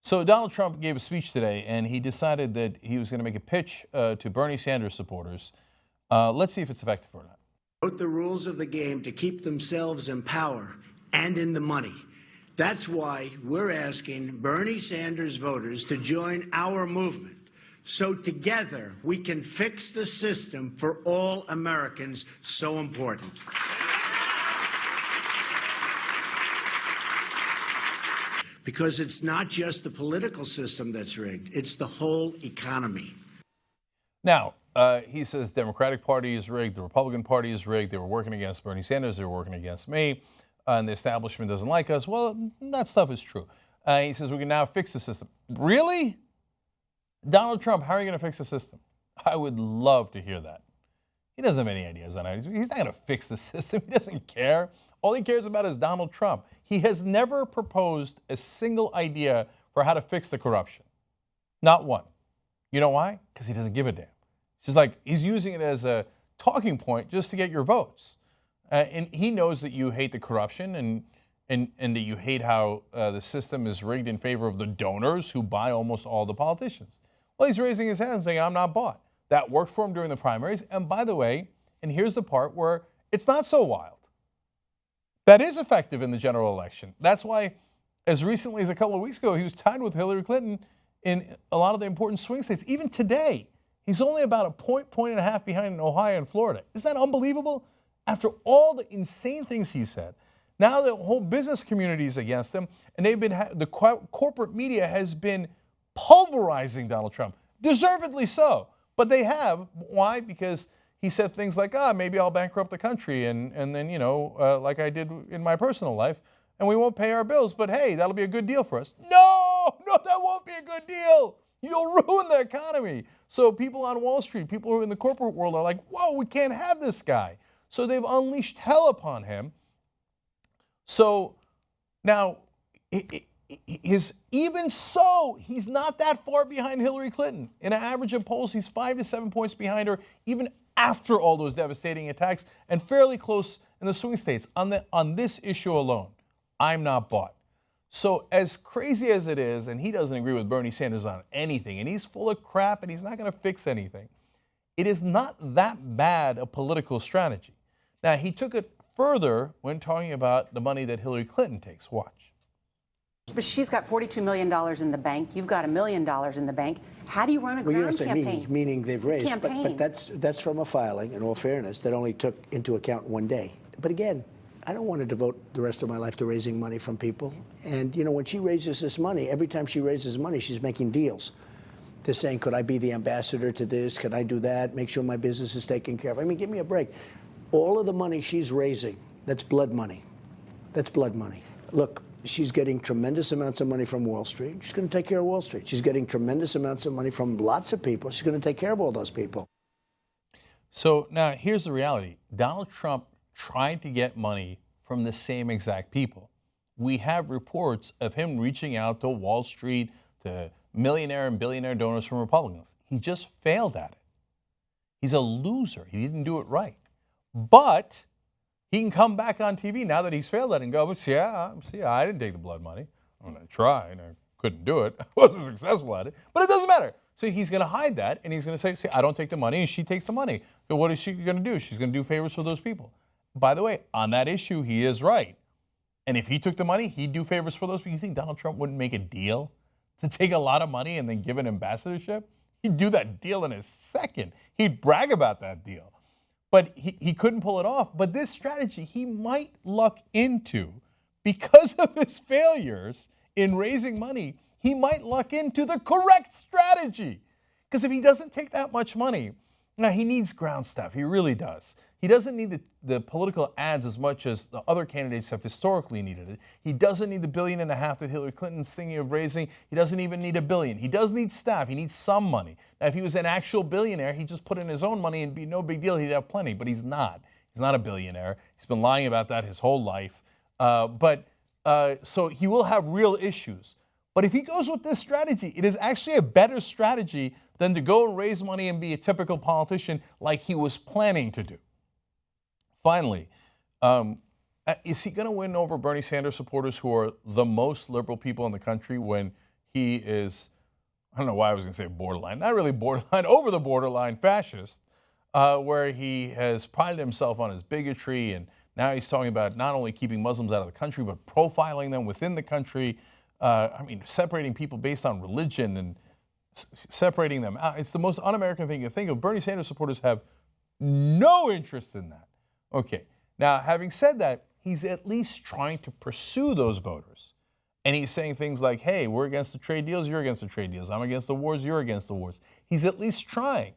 So Donald Trump gave a speech today, and he decided that he was going to make a pitch to Bernie Sanders supporters. Let's see if it's effective or not. Wrote the rules of the game to keep themselves in power and in the money. That's why we're asking Bernie Sanders voters to join our movement, so together we can fix the system for all Americans so important. Because it's not just the political system that's rigged, it's the whole economy. Now, he says the Democratic Party is rigged, the Republican Party is rigged, they were working against Bernie Sanders, they were working against me, and the establishment doesn't like us. Well, that stuff is true. He says we can now fix the system. Really? Donald Trump, how are you going to fix the system? I would love to hear that. He doesn't have any ideas on it. He's not going to fix the system. He doesn't care. All he cares about is Donald Trump. He has never proposed a single idea for how to fix the corruption. Not one. You know why? Because he doesn't give a damn. It's just like he's using it as a talking point just to get your votes. And he knows that you hate the corruption and that you hate how the system is rigged in favor of the donors who buy almost all the politicians. Well, he's raising his hand and saying, I'm not bought. That worked for him during the primaries. And by the way, and here's the part where it's not so wild. That is effective in the general election. That's why, as recently as a couple of weeks ago, he was tied with Hillary Clinton in a lot of the important swing states. Even today, he's only about a point and a half behind in Ohio and Florida. Isn't that unbelievable? After all the insane things he said, now the whole business community is against him, and the corporate media has been pulverizing Donald Trump, deservedly so. But they have. Why? Because he said things like, maybe I'll bankrupt the country and then, like I did in my personal life, and we won't pay our bills. But hey, that'll be a good deal for us. No, that won't be a good deal. You'll ruin the economy. So people on Wall Street, people who are in the corporate world are like, whoa, we can't have this guy. So they've unleashed hell upon him. So now, even so, he's not that far behind Hillary Clinton. In an average of polls, he's 5 to 7 points behind her, even after all those devastating attacks, and fairly close in the swing states. On this issue alone, I'm not bought. So as crazy as it is, and he doesn't agree with Bernie Sanders on anything, and he's full of crap, and he's not going to fix anything, it is not that bad a political strategy. Now, he took it further when talking about the money that Hillary Clinton takes. Watch. But she's got $42 million in the bank. You've got $1 million in the bank. How do you run a ground campaign? Meaning they've raised. But that's from a filing, in all fairness, that only took into account one day. But again, I don't want to devote the rest of my life to raising money from people. And, when she raises this money, every time she raises money, she's making deals. They're saying, could I be the ambassador to this? Could I do that? Make sure my business is taken care of. I mean, give me a break. All of the money she's raising, that's blood money. That's blood money. Look, she's getting tremendous amounts of money from Wall Street. She's going to take care of Wall Street. She's getting tremendous amounts of money from lots of people. She's going to take care of all those people. So now here's the reality. Donald Trump tried to get money from the same exact people. We have reports of him reaching out to Wall Street, to millionaire and billionaire donors from Republicans. He just failed at it. He's a loser. He didn't do it right. But he can come back on TV now that he's failed at it and go, see, I didn't take the blood money. I tried. I couldn't do it. I wasn't successful at it. But it doesn't matter. So he's going to hide that, and he's going to say, see, I don't take the money, and she takes the money. So what is she going to do? She's going to do favors for those people. By the way, on that issue, he is right. And if he took the money, he'd do favors for those people. You think Donald Trump wouldn't make a deal to take a lot of money and then give an ambassadorship? He'd do that deal in a second. He'd brag about that deal. But he couldn't pull it off. But this strategy he might luck into because of his failures in raising money. He might luck into the correct strategy. Because if he doesn't take that much money, now he needs ground stuff. He really does. He doesn't need the political ads as much as the other candidates have historically needed it. He doesn't need the $1.5 billion that Hillary Clinton's thinking of raising. He doesn't even need $1 billion. He does need staff. He needs some money. Now, if he was an actual billionaire, he'd just put in his own money and be no big deal. He'd have plenty, but he's not. He's not a billionaire. He's been lying about that his whole life. So he will have real issues. But if he goes with this strategy, it is actually a better strategy than to go and raise money and be a typical politician like he was planning to do. Finally, is he going to win over Bernie Sanders supporters who are the most liberal people in the country when he is, I don't know why I was going to say borderline, not really borderline, over the borderline fascist, where he has prided himself on his bigotry, and now he's talking about not only keeping Muslims out of the country, but profiling them within the country. I mean, separating people based on religion and separating them out. It's the most un-American thing you think of. Bernie Sanders supporters have no interest in that. Okay, now having said that, he's at least trying to pursue those voters. And he's saying things like, hey, we're against the trade deals, you're against the trade deals. I'm against the wars, you're against the wars. He's at least trying.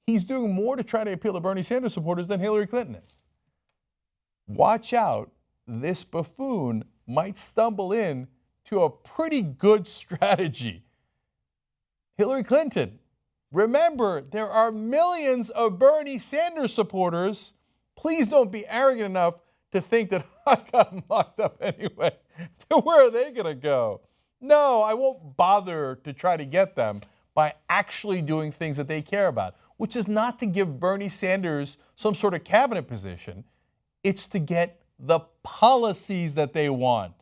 He's doing more to try to appeal to Bernie Sanders supporters than Hillary Clinton is. Watch out, this buffoon might stumble in to a pretty good strategy. Hillary Clinton, remember, there are millions of Bernie Sanders supporters. Please don't be arrogant enough to think that I got locked up anyway. Where are they going to go? No, I won't bother to try to get them by actually doing things that they care about, which is not to give Bernie Sanders some sort of cabinet position. It's to get the policies that they want.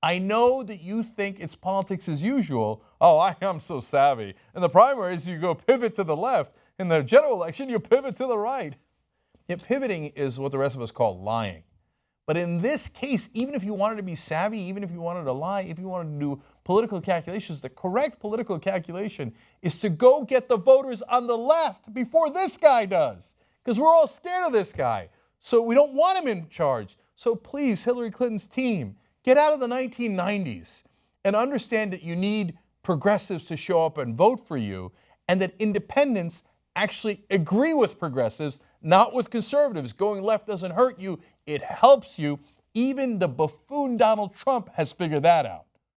I know that you think it's politics as usual. Oh, I am so savvy. In the primaries, you go pivot to the left. In the general election, you pivot to the right. Yet pivoting is what the rest of us call lying. But in this case, even if you wanted to be savvy, even if you wanted to lie, if you wanted to do political calculations, the correct political calculation is to go get the voters on the left before this guy does. Because we're all scared of this guy. So we don't want him in charge. So please, Hillary Clinton's team, get out of the 1990s and understand that you need progressives to show up and vote for you, and that independents actually agree with progressives, not with conservatives. Going left doesn't hurt you, it helps you. Even the buffoon Donald Trump has figured that out.